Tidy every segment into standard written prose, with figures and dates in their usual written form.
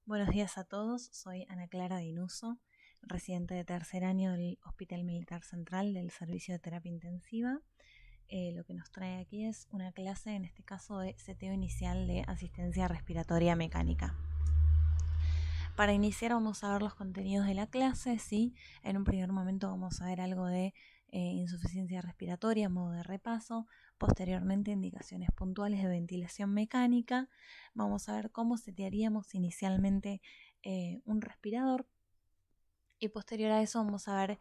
Buenos días a todos, soy Ana Clara Dinuso, residente de tercer año del Hospital Militar Central del Servicio de Terapia Intensiva. Lo que nos trae aquí es una clase, en este caso de seteo inicial de asistencia respiratoria mecánica. Para iniciar vamos a ver los contenidos de la clase, ¿sí? En un primer momento vamos a ver algo de insuficiencia respiratoria, modo de repaso, posteriormente indicaciones puntuales de ventilación mecánica. Vamos a ver cómo setearíamos inicialmente un respirador y posterior a eso vamos a ver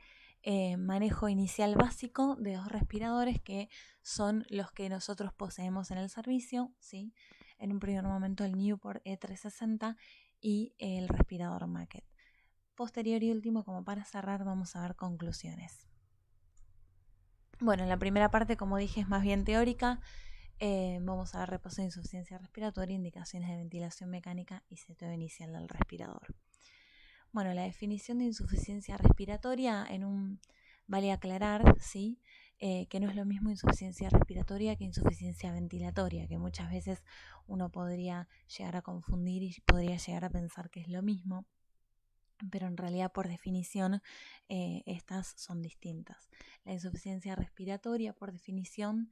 manejo inicial básico de dos respiradores que son los que nosotros poseemos en el servicio, ¿sí? En un primer momento el Newport E360 y el respirador Macket. Posterior y último, como para cerrar, vamos a ver conclusiones. Bueno, en la primera parte, como dije, es más bien teórica. Vamos a ver repaso de insuficiencia respiratoria, indicaciones de ventilación mecánica y seteo inicial del respirador. Bueno, la definición de insuficiencia respiratoria vale aclarar, ¿sí? Que no es lo mismo insuficiencia respiratoria que insuficiencia ventilatoria, que muchas veces uno podría llegar a confundir y podría llegar a pensar que es lo mismo, pero en realidad por definición estas son distintas. La insuficiencia respiratoria, por definición,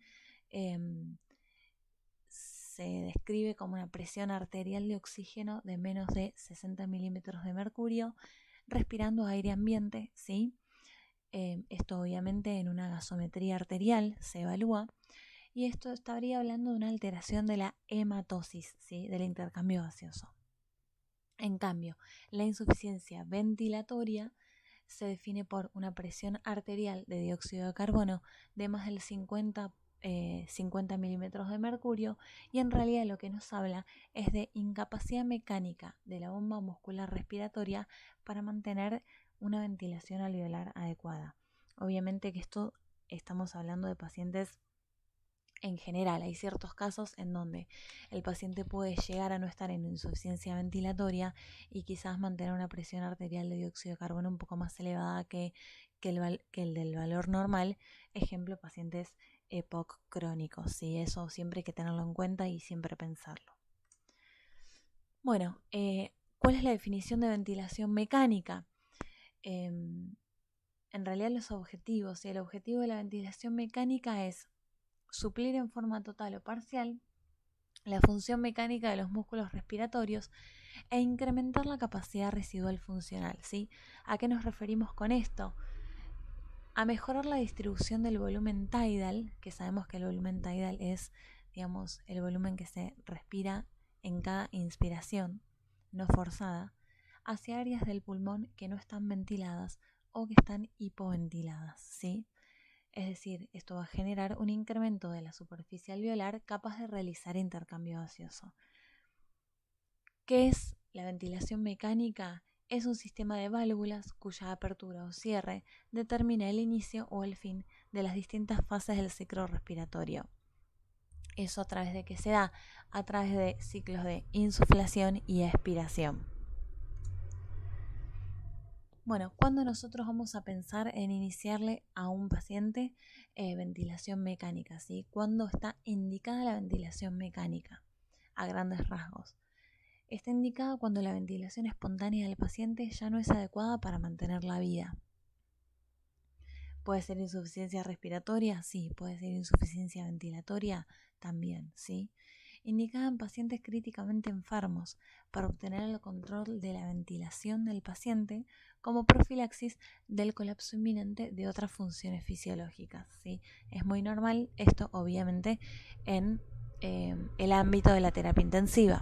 se describe como una presión arterial de oxígeno de menos de 60 milímetros de mercurio, respirando aire ambiente, ¿sí? Esto obviamente en una gasometría arterial se evalúa, y esto estaría hablando de una alteración de la hematosis, ¿sí? Del intercambio gaseoso. En cambio, la insuficiencia ventilatoria se define por una presión arterial de dióxido de carbono de más del 50 milímetros de mercurio, y en realidad lo que nos habla es de incapacidad mecánica de la bomba muscular respiratoria para mantener una ventilación alveolar adecuada. Obviamente que esto estamos hablando de pacientes en general. Hay ciertos casos en donde el paciente puede llegar a no estar en insuficiencia ventilatoria y quizás mantener una presión arterial de dióxido de carbono un poco más elevada que el del valor normal. Ejemplo, pacientes EPOC crónicos, ¿sí? Eso siempre hay que tenerlo en cuenta y siempre pensarlo. Bueno, ¿cuál es la definición de ventilación mecánica? En realidad los objetivos, ¿sí? El objetivo de la ventilación mecánica es suplir en forma total o parcial la función mecánica de los músculos respiratorios e incrementar la capacidad residual funcional, ¿sí? ¿A qué nos referimos con esto? A mejorar la distribución del volumen tidal, que sabemos que el volumen tidal es, digamos, el volumen que se respira en cada inspiración, no forzada, hacia áreas del pulmón que no están ventiladas o que están hipoventiladas, ¿sí? Es decir, esto va a generar un incremento de la superficie alveolar capaz de realizar intercambio gaseoso. ¿Qué es la ventilación mecánica? Es un sistema de válvulas cuya apertura o cierre determina el inicio o el fin de las distintas fases del ciclo respiratorio. ¿Eso a través de qué se da? A través de ciclos de insuflación y expiración. Bueno, cuando nosotros vamos a pensar en iniciarle a un paciente ventilación mecánica, ¿sí? ¿Cuándo está indicada la ventilación mecánica? A grandes rasgos. Está indicada cuando la ventilación espontánea del paciente ya no es adecuada para mantener la vida. ¿Puede ser insuficiencia respiratoria? Sí. ¿Puede ser insuficiencia ventilatoria? También, ¿sí? Indicada en pacientes críticamente enfermos para obtener el control de la ventilación del paciente como profilaxis del colapso inminente de otras funciones fisiológicas, ¿sí? Es muy normal esto, obviamente, en el ámbito de la terapia intensiva.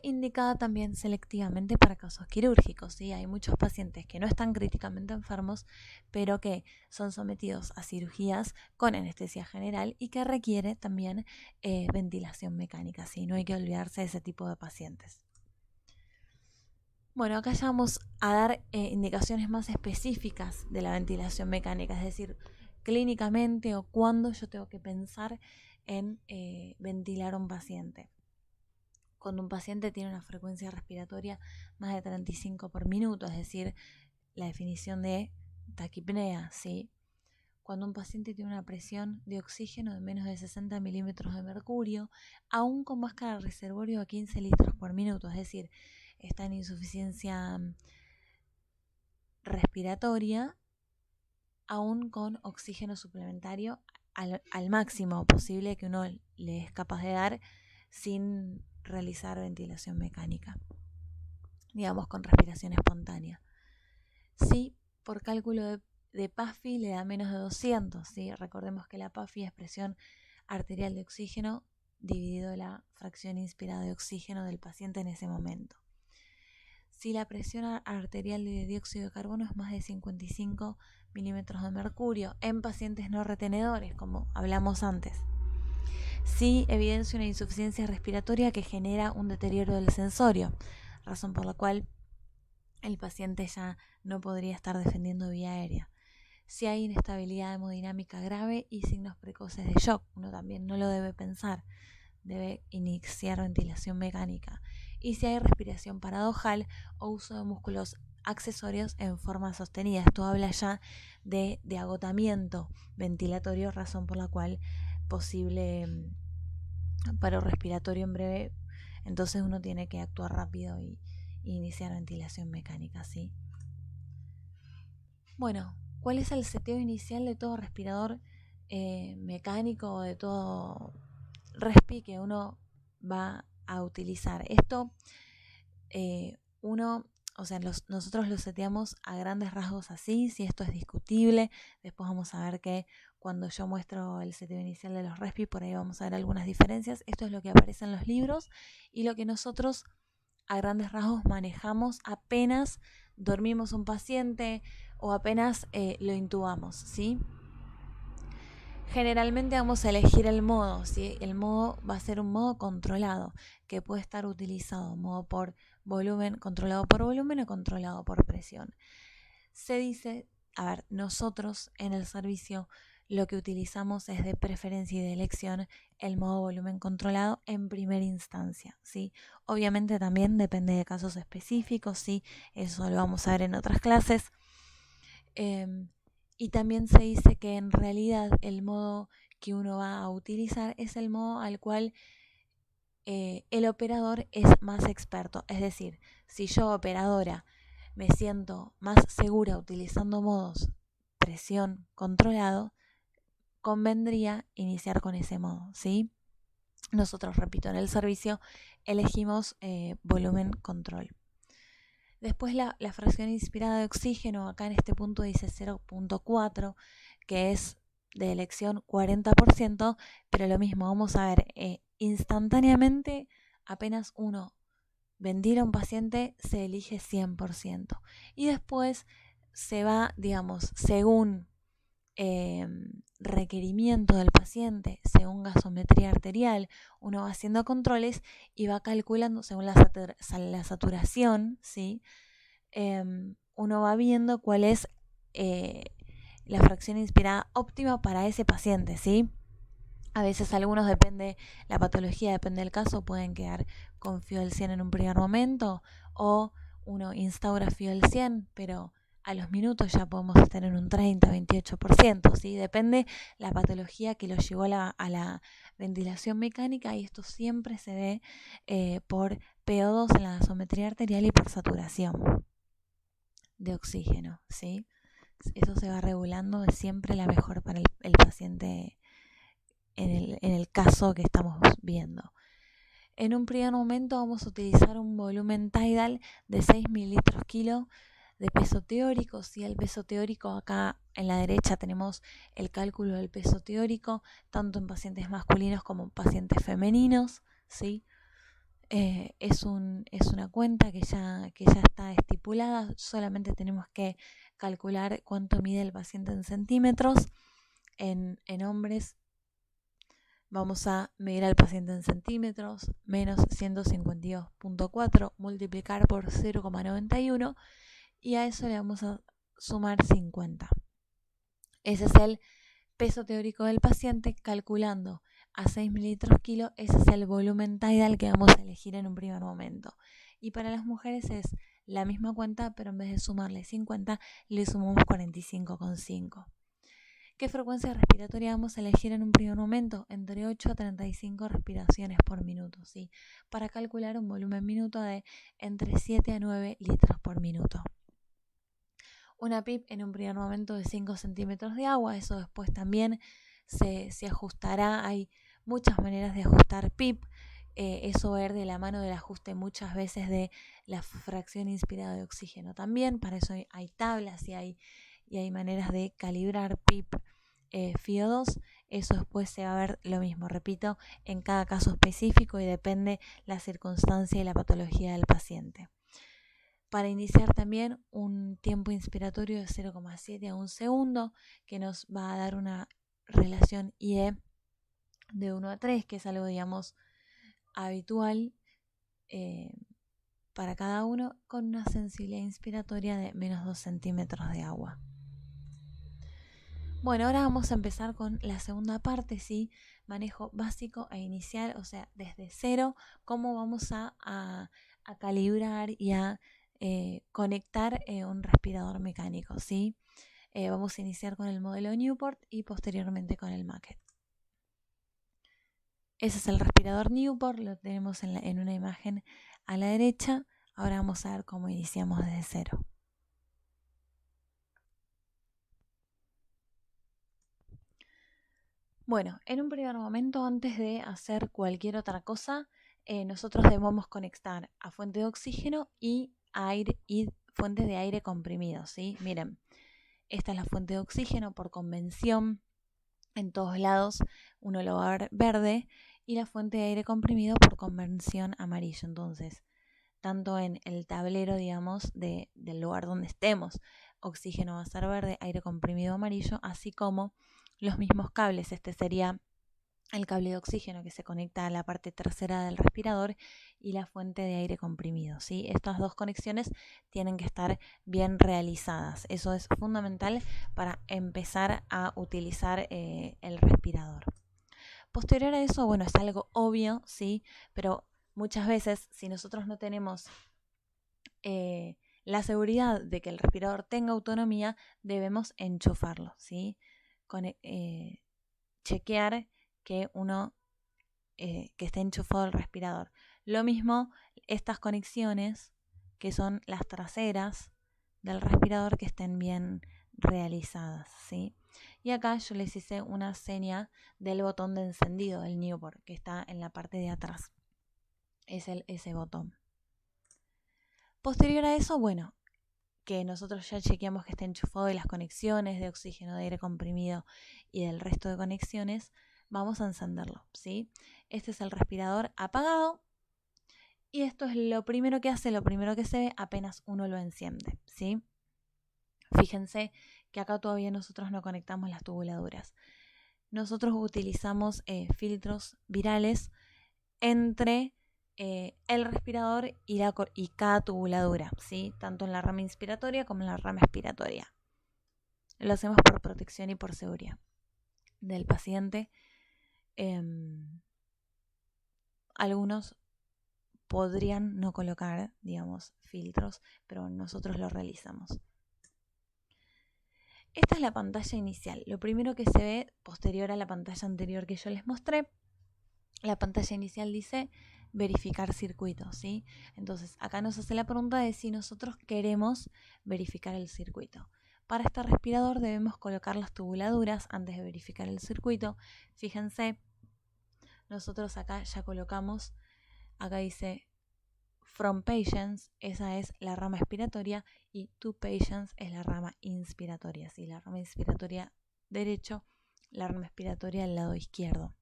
Indicada también selectivamente para casos quirúrgicos, ¿sí? Hay muchos pacientes que no están críticamente enfermos, pero que son sometidos a cirugías con anestesia general y que requiere también ventilación mecánica, ¿sí? No hay que olvidarse de ese tipo de pacientes. Bueno, acá ya vamos a dar indicaciones más específicas de la ventilación mecánica, es decir, clínicamente o cuándo yo tengo que pensar en ventilar a un paciente. Cuando un paciente tiene una frecuencia respiratoria más de 35 por minuto, es decir, la definición de taquipnea, ¿sí? cuando un paciente tiene una presión de oxígeno de menos de 60 milímetros de mercurio, aún con máscara de reservorio a 15 litros por minuto, es decir, está en insuficiencia respiratoria, aún con oxígeno suplementario al máximo posible que uno le es capaz de dar sin realizar ventilación mecánica, digamos con respiración espontánea. Si por cálculo de PAFI le da menos de 200, ¿sí? Recordemos que la PAFI es presión arterial de oxígeno dividido la fracción inspirada de oxígeno del paciente en ese momento. Si la presión arterial de dióxido de carbono es más de 55 milímetros de mercurio en pacientes no retenedores, como hablamos antes. Si evidencia una insuficiencia respiratoria que genera un deterioro del sensorio, razón por la cual el paciente ya no podría estar defendiendo vía aérea. Si hay inestabilidad hemodinámica grave y signos precoces de shock, uno también no lo debe pensar, debe iniciar ventilación mecánica. Y si hay respiración paradojal o uso de músculos accesorios en forma sostenida, esto habla ya de agotamiento ventilatorio, razón por la cual posible paro respiratorio en breve, entonces uno tiene que actuar rápido y iniciar ventilación mecánica, ¿sí? Bueno, ¿cuál es el seteo inicial de todo respirador mecánico o de todo respi que uno va a utilizar? Esto nosotros lo seteamos a grandes rasgos así, si esto es discutible. Después vamos a ver que cuando yo muestro el seteo inicial de los respi, por ahí vamos a ver algunas diferencias. Esto es lo que aparece en los libros y lo que nosotros a grandes rasgos manejamos apenas dormimos un paciente o apenas lo intubamos, ¿sí? Generalmente vamos a elegir el modo, ¿sí? El modo va a ser un modo controlado, que puede estar utilizado, modo por volumen, controlado por volumen o controlado por presión. Se dice, nosotros en el servicio lo que utilizamos es de preferencia y de elección el modo volumen controlado en primera instancia, ¿sí? Obviamente también depende de casos específicos, ¿sí? Eso lo vamos a ver en otras clases. Y también se dice que en realidad el modo que uno va a utilizar es el modo al cual el operador es más experto. Es decir, si yo operadora me siento más segura utilizando modos presión controlado, convendría iniciar con ese modo, ¿sí? Nosotros, repito, en el servicio elegimos volumen control. Después la fracción inspirada de oxígeno, acá en este punto dice 0.4, que es de elección 40%, pero lo mismo, vamos a ver, instantáneamente apenas uno ventila a un paciente se elige 100%. Y después se va, digamos, según requerimiento del paciente, según gasometría arterial, uno va haciendo controles y va calculando según la saturación, ¿sí? Uno va viendo cuál es la fracción inspirada óptima para ese paciente, ¿sí? A veces algunos depende, la patología depende del caso, pueden quedar con FiO 100 en un primer momento o uno instaura FiO 100, pero a los minutos ya podemos estar en un 30, 28%, ¿sí? Depende la patología que lo llevó a la ventilación mecánica y esto siempre se ve por PO2 en la gasometría arterial y por saturación de oxígeno, ¿sí? Eso se va regulando, es siempre la mejor para el paciente en el caso que estamos viendo. En un primer momento vamos a utilizar un volumen tidal de 6 mililitros kilo de peso teórico. ¿Sí? El peso teórico, acá en la derecha tenemos el cálculo del peso teórico, tanto en pacientes masculinos como en pacientes femeninos, ¿sí? Es una cuenta que ya está estipulada, solamente tenemos que calcular cuánto mide el paciente en centímetros. En hombres vamos a medir al paciente en centímetros, menos 152.4, multiplicar por 0,91 y a eso le vamos a sumar 50. Ese es el peso teórico del paciente, calculando a 6 mililitros kilo, ese es el volumen tidal que vamos a elegir en un primer momento. Y para las mujeres es la misma cuenta, pero en vez de sumarle 50, le sumamos 45,5. ¿Qué frecuencia respiratoria vamos a elegir en un primer momento? Entre 8 a 35 respiraciones por minuto, ¿sí? Para calcular un volumen minuto de entre 7 a 9 litros por minuto. Una PIP en un primer momento de 5 centímetros de agua, eso después también se ajustará. Hay muchas maneras de ajustar PIP. Eso va a ir de la mano del ajuste muchas veces de la fracción inspirada de oxígeno también. Para eso hay tablas y hay maneras de calibrar PIP, FiO2. Eso después se va a ver lo mismo, repito, en cada caso específico y depende la circunstancia y la patología del paciente. Para iniciar también un tiempo inspiratorio de 0,7 a 1 segundo, que nos va a dar una relación IE de 1 a 3, que es algo, digamos, habitual para cada uno, con una sensibilidad inspiratoria de menos 2 centímetros de agua. Bueno, ahora vamos a empezar con la segunda parte, ¿sí? Manejo básico e inicial, o sea, desde cero, cómo vamos a calibrar y a conectar un respirador mecánico, ¿sí? Vamos a iniciar con el modelo Newport y posteriormente con el Maquet. Ese es el respirador Newport, lo tenemos en una imagen a la derecha. Ahora vamos a ver cómo iniciamos desde cero. Bueno, en un primer momento, antes de hacer cualquier otra cosa, nosotros debemos conectar a fuente de oxígeno y aire y fuente de aire comprimido, ¿sí? Miren, esta es la fuente de oxígeno por convención. En todos lados uno lo va a ver verde, y la fuente de aire comprimido por convención amarillo. Entonces, tanto en el tablero, digamos, del lugar donde estemos, oxígeno va a ser verde, aire comprimido amarillo, así como los mismos cables. Este sería el cable de oxígeno que se conecta a la parte trasera del respirador y la fuente de aire comprimido, ¿sí? Estas dos conexiones tienen que estar bien realizadas. Eso es fundamental para empezar a utilizar el respirador. Posterior a eso, bueno, es algo obvio, ¿sí? Pero muchas veces, si nosotros no tenemos la seguridad de que el respirador tenga autonomía, debemos enchufarlo, ¿sí? Chequear que que esté enchufado el respirador. Lo mismo, estas conexiones, que son las traseras del respirador, que estén bien realizadas, ¿sí? Y acá yo les hice una seña del botón de encendido del Newport, que está en la parte de atrás. Es ese botón. Posterior a eso, bueno, que nosotros ya chequeamos que esté enchufado de las conexiones de oxígeno, de aire comprimido y del resto de conexiones, vamos a encenderlo, ¿sí? Este es el respirador apagado y esto es lo primero que hace, lo primero que se ve apenas uno lo enciende, ¿sí? Fíjense que acá todavía nosotros no conectamos las tubuladuras. Nosotros utilizamos filtros virales entre el respirador y cada tubuladura, ¿sí? Tanto en la rama inspiratoria como en la rama expiratoria. Lo hacemos por protección y por seguridad del paciente. Algunos podrían no colocar, digamos, filtros, pero nosotros lo realizamos. Esta es la pantalla inicial. Lo primero que se ve posterior a la pantalla anterior que yo les mostré, la pantalla inicial dice verificar circuito, ¿sí? Entonces, acá nos hace la pregunta de si nosotros queremos verificar el circuito. Para este respirador debemos colocar las tubuladuras antes de verificar el circuito. Fíjense, nosotros acá ya colocamos, acá dice from patients, esa es la rama expiratoria, y to patients es la rama inspiratoria, ¿sí? La rama inspiratoria derecho, la rama expiratoria al lado izquierdo.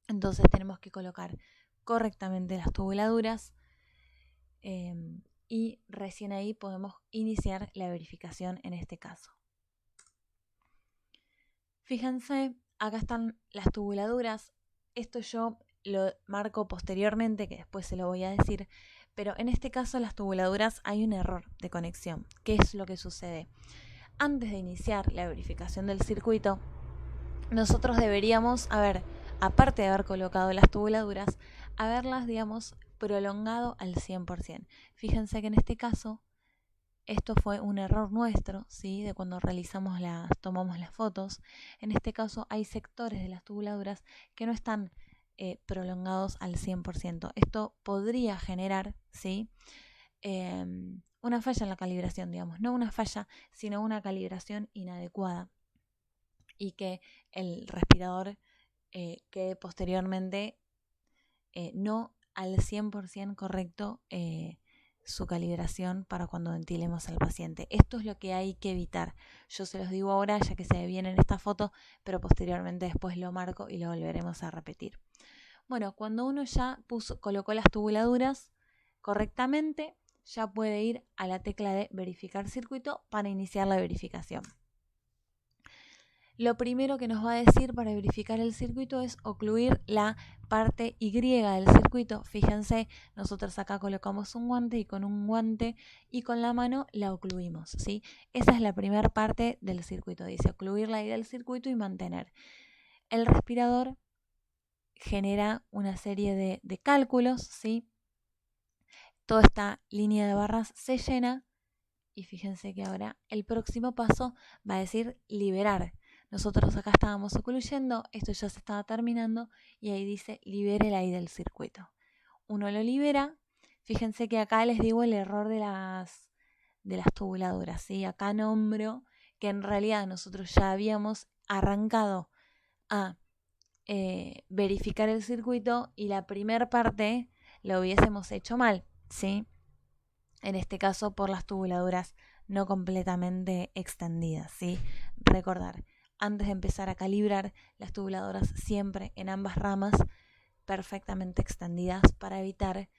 Entonces tenemos que colocar correctamente las tubuladuras y recién ahí podemos iniciar la verificación en este caso. Fíjense, acá están las tubuladuras. Esto yo lo marco posteriormente, que después se lo voy a decir, pero en este caso las tubuladuras hay un error de conexión. ¿Qué es lo que sucede? Antes de iniciar la verificación del circuito, nosotros deberíamos aparte de haber colocado las tubuladuras, haberlas, digamos, prolongado al 100%. Fíjense que en este caso esto fue un error nuestro, ¿sí? De cuando tomamos las fotos. En este caso hay sectores de las tubuladuras que no están prolongados al 100%. Esto podría generar, ¿sí? Una falla en la calibración, digamos. No una falla, sino una calibración inadecuada. Y que el respirador quede posteriormente no al 100% correcto su calibración para cuando ventilemos al paciente. Esto es lo que hay que evitar. Yo se los digo ahora ya que se ve bien en esta foto, pero posteriormente después lo marco y lo volveremos a repetir. Bueno, cuando uno ya colocó las tubuladuras correctamente, ya puede ir a la tecla de verificar circuito para iniciar la verificación. Lo primero que nos va a decir para verificar el circuito es ocluir la parte Y del circuito. Fíjense, nosotros acá colocamos un guante y con un guante y con la mano la ocluimos, ¿sí? Esa es la primera parte del circuito. Dice ocluir la Y del circuito y mantener. El respirador genera una serie de cálculos, ¿sí? Toda esta línea de barras se llena y fíjense que ahora el próximo paso va a decir liberar. Nosotros acá estábamos ocluyendo, esto ya se estaba terminando y ahí dice libere el aire del circuito. Uno lo libera, fíjense que acá les digo el error de las tubuladuras, ¿sí? Acá nombro que en realidad nosotros ya habíamos arrancado a verificar el circuito y la primera parte lo hubiésemos hecho mal, ¿sí? En este caso por las tubuladuras no completamente extendidas, ¿sí? Recordar, antes de empezar a calibrar las tubuladuras siempre en ambas ramas perfectamente extendidas para evitar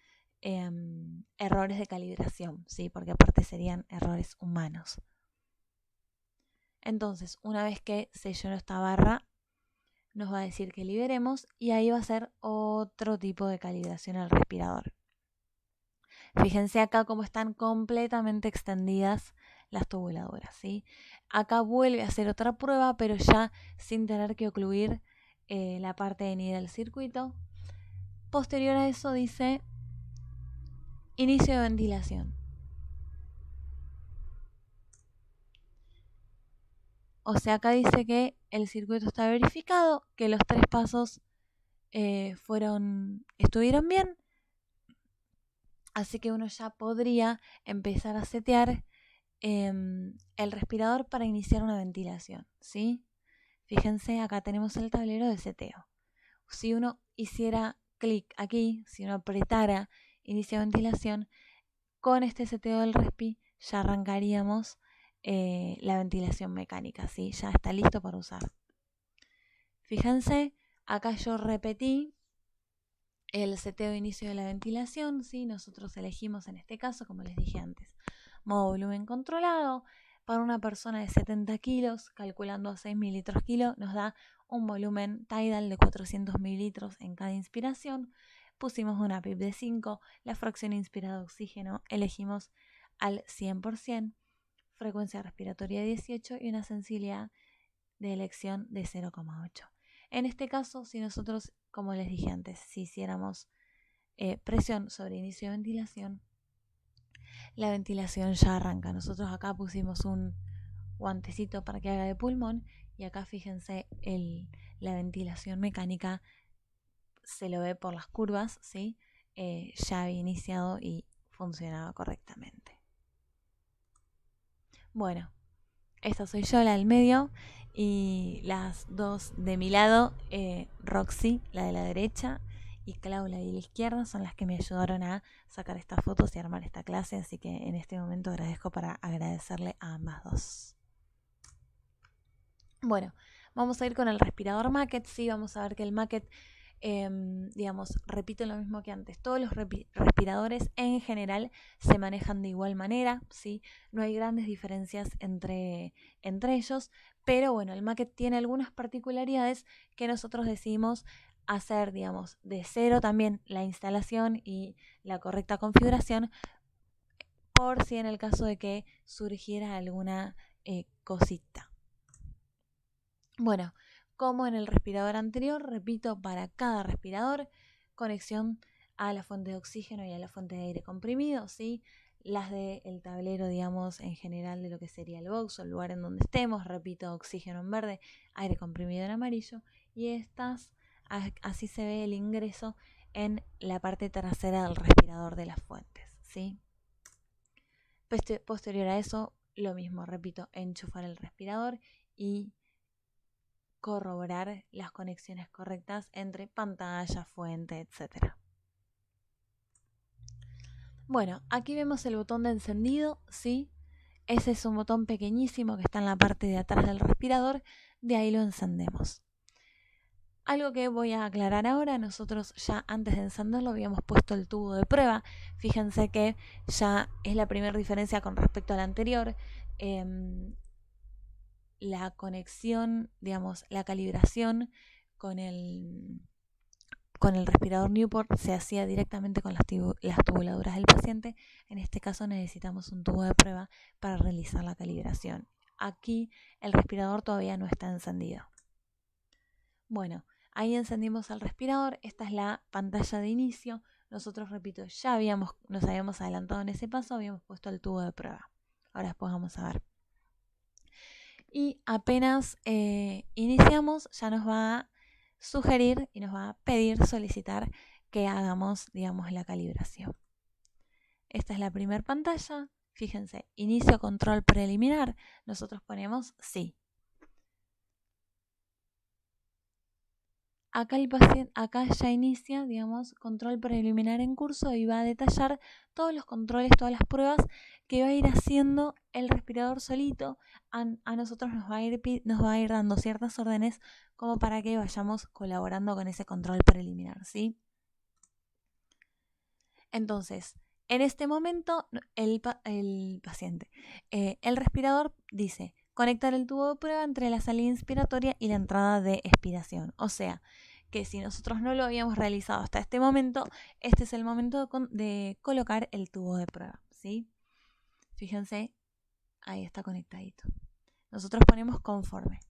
errores de calibración, ¿sí? Porque aparte serían errores humanos. Entonces, una vez que se llenó esta barra, nos va a decir que liberemos y ahí va a ser otro tipo de calibración al respirador. Fíjense acá cómo están completamente extendidas las tubuladuras, ¿sí? Acá vuelve a hacer otra prueba, pero ya sin tener que ocluir la parte de ni del circuito. Posterior a eso dice inicio de ventilación. O sea, acá dice que el circuito está verificado, que los 3 pasos estuvieron bien. Así que uno ya podría empezar a setear el respirador para iniciar una ventilación, ¿sí? Fíjense, acá tenemos el tablero de seteo. Si uno hiciera clic aquí, si uno apretara inicio ventilación, con este seteo del respi ya arrancaríamos la ventilación mecánica, ¿sí? Ya está listo para usar. Fíjense, acá yo repetí el seteo de inicio de la ventilación, ¿sí? Nosotros elegimos en este caso, como les dije antes, modo volumen controlado. Para una persona de 70 kilos, calculando a 6 mililitros kilo, nos da un volumen tidal de 400 mililitros en cada inspiración. Pusimos una PIP de 5, la fracción inspirada de oxígeno elegimos al 100%, frecuencia respiratoria de 18 y una sensibilidad de elección de 0,8. En este caso, si nosotros, como les dije antes, si hiciéramos presión sobre inicio de ventilación, la ventilación ya arranca. Nosotros acá pusimos un guantecito para que haga de pulmón y acá fíjense la ventilación mecánica se lo ve por las curvas, ¿sí? Ya había iniciado y funcionaba correctamente. Bueno, esta soy yo, la del medio, y las dos de mi lado, Roxy, la de la derecha, y Clau, la de la izquierda, son las que me ayudaron a sacar estas fotos y armar esta clase, así que en este momento agradezco para agradecerle a ambas dos. Bueno, vamos a ir con el respirador Maquet, sí, vamos a ver que el Maquet, digamos, repito lo mismo que antes, todos los respiradores en general se manejan de igual manera, ¿sí? No hay grandes diferencias entre ellos, pero bueno, el Maquet tiene algunas particularidades que nosotros decidimos hacer, digamos, de cero también la instalación y la correcta configuración, por si en el caso de que surgiera alguna cosita. Bueno, como en el respirador anterior, repito, para cada respirador, conexión a la fuente de oxígeno y a la fuente de aire comprimido, ¿sí? las del tablero, digamos, en general de lo que sería el box o el lugar en donde estemos. Repito, oxígeno en verde, aire comprimido en amarillo. Y estas, así se ve el ingreso en la parte trasera del respirador de las fuentes, ¿sí? Posterior a eso, lo mismo, repito, enchufar el respirador y corroborar las conexiones correctas entre pantalla, fuente, etc. Bueno, aquí vemos el botón de encendido, ¿sí? Ese es un botón pequeñísimo que está en la parte de atrás del respirador, de ahí lo encendemos. Algo que voy a aclarar ahora, nosotros ya antes de encenderlo habíamos puesto el tubo de prueba. Fíjense que ya es la primera diferencia con respecto a la anterior. La conexión, digamos, la calibración con el respirador Newport se hacía directamente con las tubuladuras del paciente. En este caso necesitamos un tubo de prueba para realizar la calibración. Aquí el respirador todavía no está encendido. Bueno, ahí encendimos el respirador. Esta es la pantalla de inicio. Nosotros, repito, ya nos habíamos adelantado en ese paso, habíamos puesto el tubo de prueba. Ahora después vamos a ver. Y apenas iniciamos, ya nos va a sugerir y nos va a pedir, solicitar que hagamos, digamos, la calibración. Esta es la primera pantalla. Fíjense, inicio control preliminar. Nosotros ponemos sí. Acá ya inicia, digamos, control preliminar en curso y va a detallar todos los controles, todas las pruebas que va a ir haciendo el respirador solito. A nosotros nos va a ir dando ciertas órdenes como para que vayamos colaborando con ese control preliminar, ¿sí? Entonces, en este momento, el paciente, el respirador dice conectar el tubo de prueba entre la salida inspiratoria y la entrada de expiración. O sea, que si nosotros no lo habíamos realizado hasta este momento, este es el momento de colocar el tubo de prueba, ¿sí? Fíjense, ahí está conectadito. Nosotros ponemos conforme.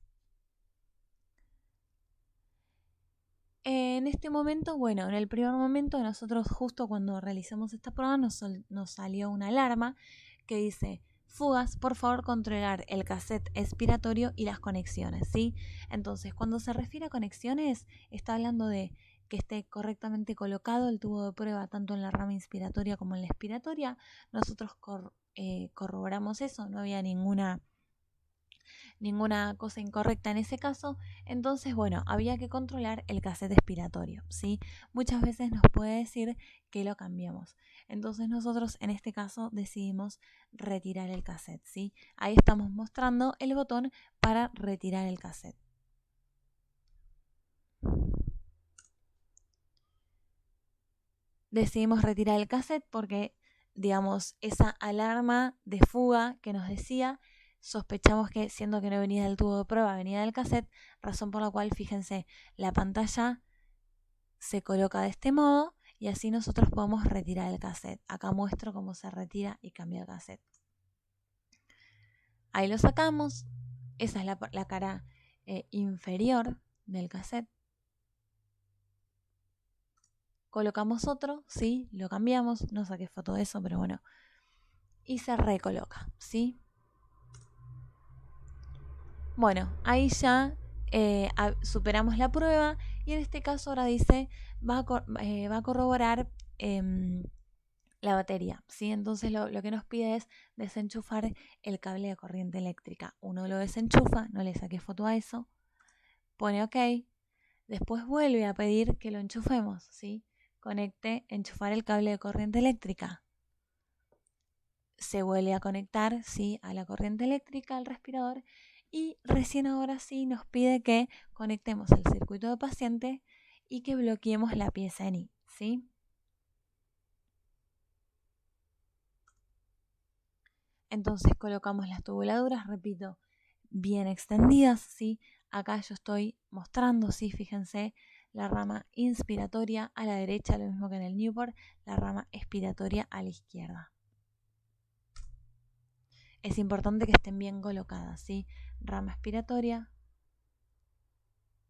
En este momento, bueno, en el primer momento, nosotros justo cuando realizamos esta prueba nos salió una alarma que dice: fugas, por favor controlar el cassette expiratorio y las conexiones, ¿sí? Entonces, cuando se refiere a conexiones, está hablando de que esté correctamente colocado el tubo de prueba tanto en la rama inspiratoria como en la expiratoria. Nosotros corroboramos eso, no había ninguna cosa incorrecta en ese caso. Entonces, bueno, había que controlar el cassette expiratorio, ¿sí? Muchas veces nos puede decir que lo cambiamos. Entonces nosotros en este caso decidimos retirar el cassette, ¿sí? Ahí estamos mostrando el botón para retirar el cassette. Decidimos retirar el cassette porque, digamos, esa alarma de fuga que nos decía, sospechamos que, siendo que no venía del tubo de prueba, venía del cassette, razón por la cual, fíjense, la pantalla se coloca de este modo y así nosotros podemos retirar el cassette. Acá muestro cómo se retira y cambia el cassette. Ahí lo sacamos. Esa es la cara inferior del cassette. Colocamos otro, sí, lo cambiamos. No saqué foto de eso, pero bueno. Y se recoloca, ¿sí? Bueno, ahí ya superamos la prueba y en este caso ahora dice va a corroborar la batería, ¿sí? Entonces lo que nos pide es desenchufar el cable de corriente eléctrica. Uno lo desenchufa, no le saqué foto a eso, pone OK, después vuelve a pedir que lo enchufemos, ¿sí? Enchufar el cable de corriente eléctrica. Se vuelve a conectar, ¿sí?, a la corriente eléctrica, al respirador, y recién ahora sí nos pide que conectemos el circuito de paciente y que bloqueemos la pieza ENI, ¿sí? Entonces colocamos las tubuladuras, repito, bien extendidas, ¿sí? Acá yo estoy mostrando, ¿sí? Fíjense, la rama inspiratoria a la derecha, lo mismo que en el Newport, la rama expiratoria a la izquierda. Es importante que estén bien colocadas, ¿sí? Rama expiratoria,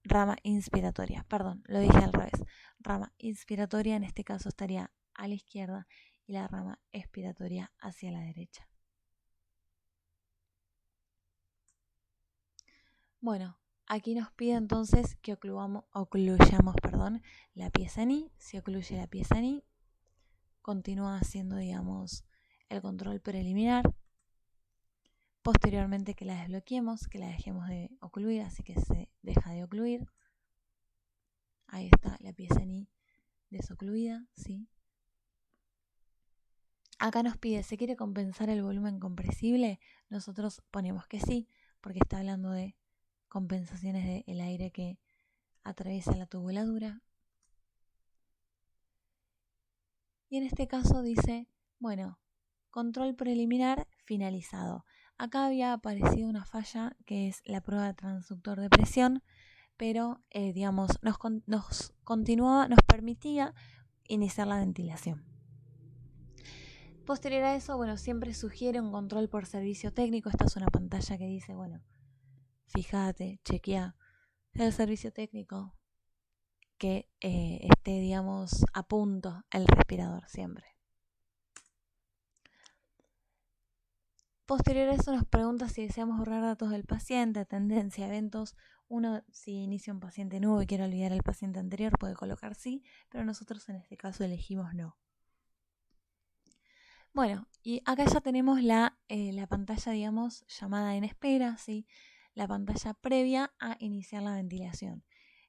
rama inspiratoria, perdón, lo dije al revés. Rama inspiratoria en este caso estaría a la izquierda y la rama expiratoria hacia la derecha. Bueno, aquí nos pide entonces que ocluyamos la pieza en I. Si ocluye la pieza en I, continúa haciendo, digamos, el control preliminar. Posteriormente que la desbloqueemos, que la dejemos de ocluir, así que se deja de ocluir. Ahí está la pieza en I desocluida, ¿sí? Acá nos pide, ¿se quiere compensar el volumen compresible? Nosotros ponemos que sí, porque está hablando de compensaciones del aire que atraviesa la tubuladura. Y en este caso dice, bueno, control preliminar finalizado. Acá había aparecido una falla que es la prueba de transductor de presión, pero digamos, nos permitía iniciar la ventilación. Posterior a eso, bueno, siempre sugiere un control por servicio técnico. Esta es una pantalla que dice, bueno, fíjate, chequea el servicio técnico, que esté, digamos, a punto el respirador siempre. Posterior a eso nos pregunta si deseamos borrar datos del paciente, tendencia, eventos. Uno, si inicia un paciente nuevo y quiere olvidar al paciente anterior, puede colocar sí, pero nosotros en este caso elegimos no. Bueno, y acá ya tenemos la pantalla, digamos, llamada en espera, ¿sí? La pantalla previa a iniciar la ventilación.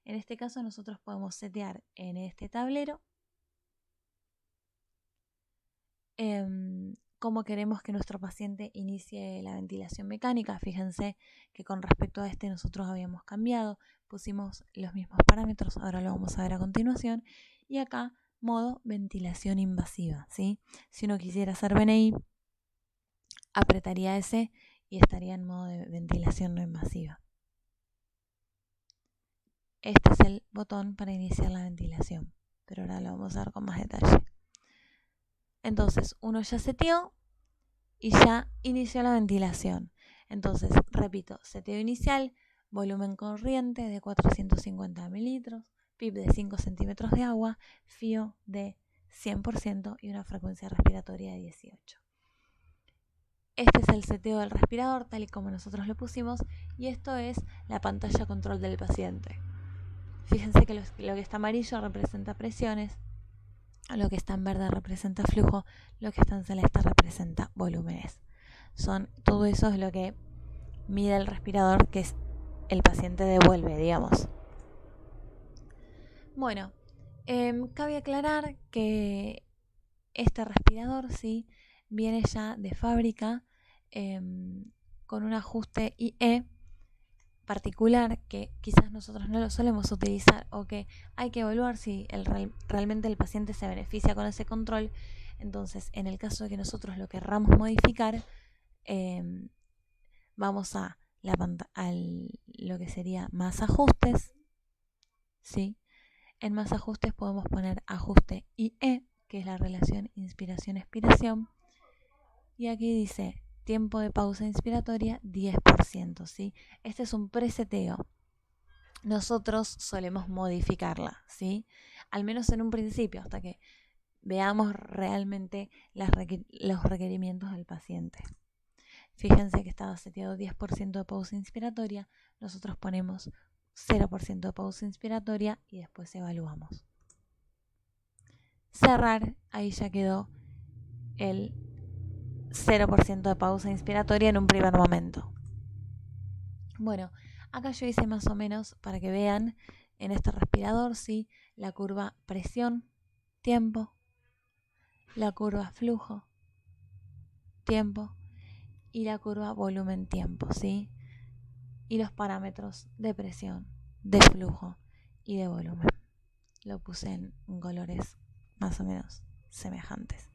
En este caso nosotros podemos setear en este tablero cómo queremos que nuestro paciente inicie la ventilación mecánica. Fíjense que con respecto a este nosotros habíamos cambiado, pusimos los mismos parámetros, ahora lo vamos a ver a continuación. Y acá, modo ventilación invasiva, ¿sí? Si uno quisiera hacer VNI, apretaría ese y estaría en modo de ventilación no invasiva. Este es el botón para iniciar la ventilación, pero ahora lo vamos a ver con más detalle. Entonces, uno ya seteó y ya inició la ventilación. Entonces, repito, seteo inicial, volumen corriente de 450 mililitros, PIP de 5 centímetros de agua, FIO de 100% y una frecuencia respiratoria de 18. Este es el seteo del respirador, tal y como nosotros lo pusimos, y esto es la pantalla control del paciente. Fíjense que lo que está amarillo representa presiones, lo que está en verde representa flujo, lo que está en celeste representa volúmenes. Todo eso es lo que mide el respirador que el paciente devuelve, digamos. Bueno, cabe aclarar que este respirador sí viene ya de fábrica con un ajuste IE particular que quizás nosotros no lo solemos utilizar o que hay que evaluar si realmente el paciente se beneficia con ese control. Entonces, en el caso de que nosotros lo querramos modificar, vamos a lo que sería más ajustes, ¿sí? En más ajustes podemos poner ajuste IE, que es la relación inspiración-expiración, y aquí dice tiempo de pausa inspiratoria 10%, ¿sí? Este es un preseteo. Nosotros solemos modificarla, ¿sí? Al menos en un principio, hasta que veamos realmente los requerimientos del paciente. Fíjense que estaba seteado 10% de pausa inspiratoria, nosotros ponemos 0% de pausa inspiratoria y después evaluamos. Cerrar, ahí ya quedó el 0% de pausa inspiratoria en un primer momento. Bueno, acá yo hice más o menos para que vean en este respirador, ¿sí? La curva presión, tiempo, la curva flujo, tiempo y la curva volumen, tiempo, ¿sí? Y los parámetros de presión, de flujo y de volumen. Lo puse en colores más o menos semejantes.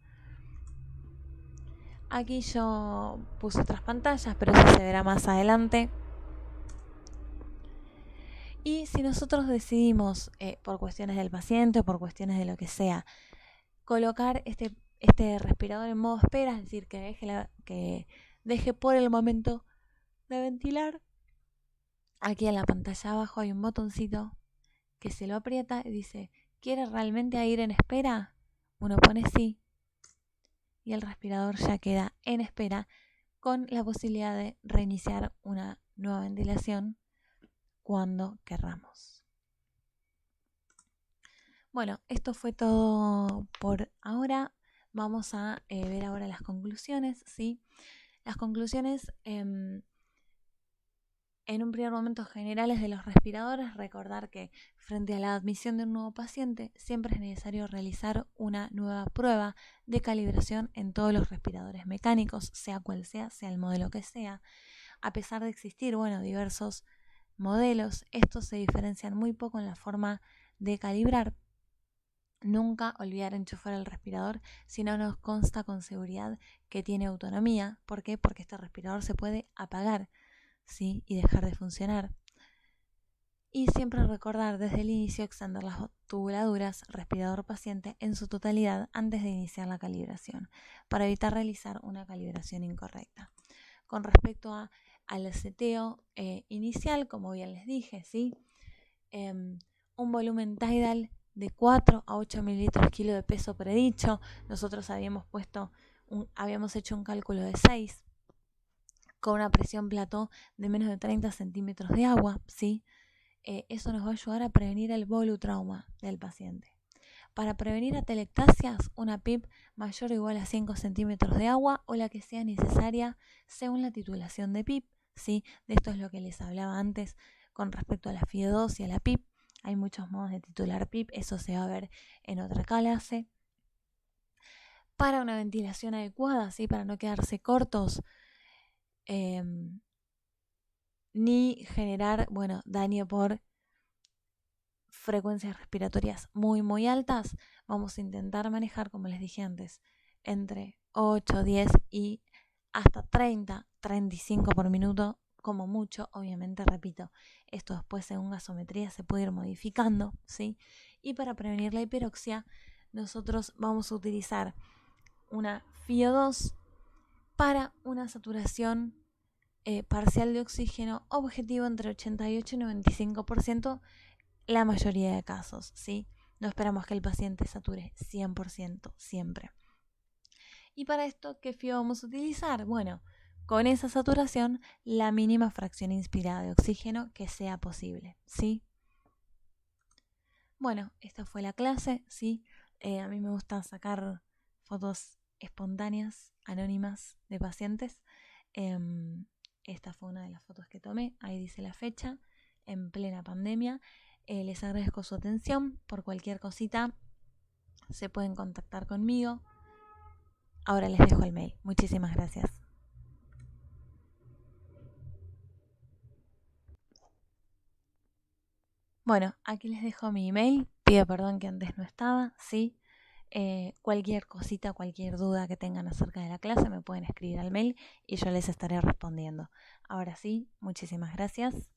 Aquí yo puse otras pantallas, pero eso se verá más adelante. Y si nosotros decidimos, por cuestiones del paciente o por cuestiones de lo que sea, colocar este respirador en modo espera, es decir, que deje por el momento de ventilar, aquí en la pantalla abajo hay un botoncito que se lo aprieta y dice, ¿quiere realmente ir en espera? Uno pone sí y el respirador ya queda en espera con la posibilidad de reiniciar una nueva ventilación cuando querramos. Bueno, esto fue todo por ahora. Vamos a ver ahora las conclusiones, ¿sí? Las conclusiones en un primer momento generales de los respiradores, recordar que frente a la admisión de un nuevo paciente siempre es necesario realizar una nueva prueba de calibración en todos los respiradores mecánicos, sea cual sea el modelo que sea. A pesar de existir, diversos modelos, estos se diferencian muy poco en la forma de calibrar. Nunca olvidar enchufar el respirador si no nos consta con seguridad que tiene autonomía. ¿Por qué? Porque este respirador se puede apagar, ¿sí? Y dejar de funcionar. Y siempre recordar desde el inicio extender las tubuladuras respirador paciente en su totalidad antes de iniciar la calibración, para evitar realizar una calibración incorrecta. Con respecto al seteo inicial, como bien les dije, ¿sí? Un volumen tidal de 4 a 8 mililitros kilo de peso predicho. Nosotros habíamos hecho un cálculo de 6 con una presión plató de menos de 30 centímetros de agua, ¿sí? Eso nos va a ayudar a prevenir el volutrauma del paciente. Para prevenir atelectasias, una PIP mayor o igual a 5 centímetros de agua o la que sea necesaria según la titulación de PIP, ¿sí? De esto es lo que les hablaba antes con respecto a la FIO2 y a la PIP. Hay muchos modos de titular PIP, eso se va a ver en otra clase. Para una ventilación adecuada, ¿sí? Para no quedarse cortos, ni generar daño por frecuencias respiratorias muy altas, vamos a intentar manejar, como les dije antes, entre 8, 10 y hasta 30, 35 por minuto, como mucho. Obviamente, repito, esto después según gasometría se puede ir modificando, ¿sí? Y para prevenir la hiperoxia, nosotros vamos a utilizar una FIO2 para una saturación parcial de oxígeno objetivo entre 88 y 95% la mayoría de casos, ¿sí? No esperamos que el paciente sature 100% siempre. Y para esto, ¿qué FIO vamos a utilizar? Bueno, con esa saturación, la mínima fracción inspirada de oxígeno que sea posible, ¿sí? Bueno, esta fue la clase, ¿sí? A mí me gusta sacar fotos espontáneas, anónimas de pacientes. Esta fue una de las fotos que tomé, ahí dice la fecha, en plena pandemia. Les agradezco su atención. Por cualquier cosita se pueden contactar conmigo. Ahora les dejo el mail. Muchísimas gracias. Bueno, aquí les dejo mi email. Pido perdón que antes no estaba, ¿sí? Cualquier cosita, cualquier duda que tengan acerca de la clase me pueden escribir al mail y yo les estaré respondiendo. Ahora sí, muchísimas gracias.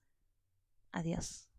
Adiós.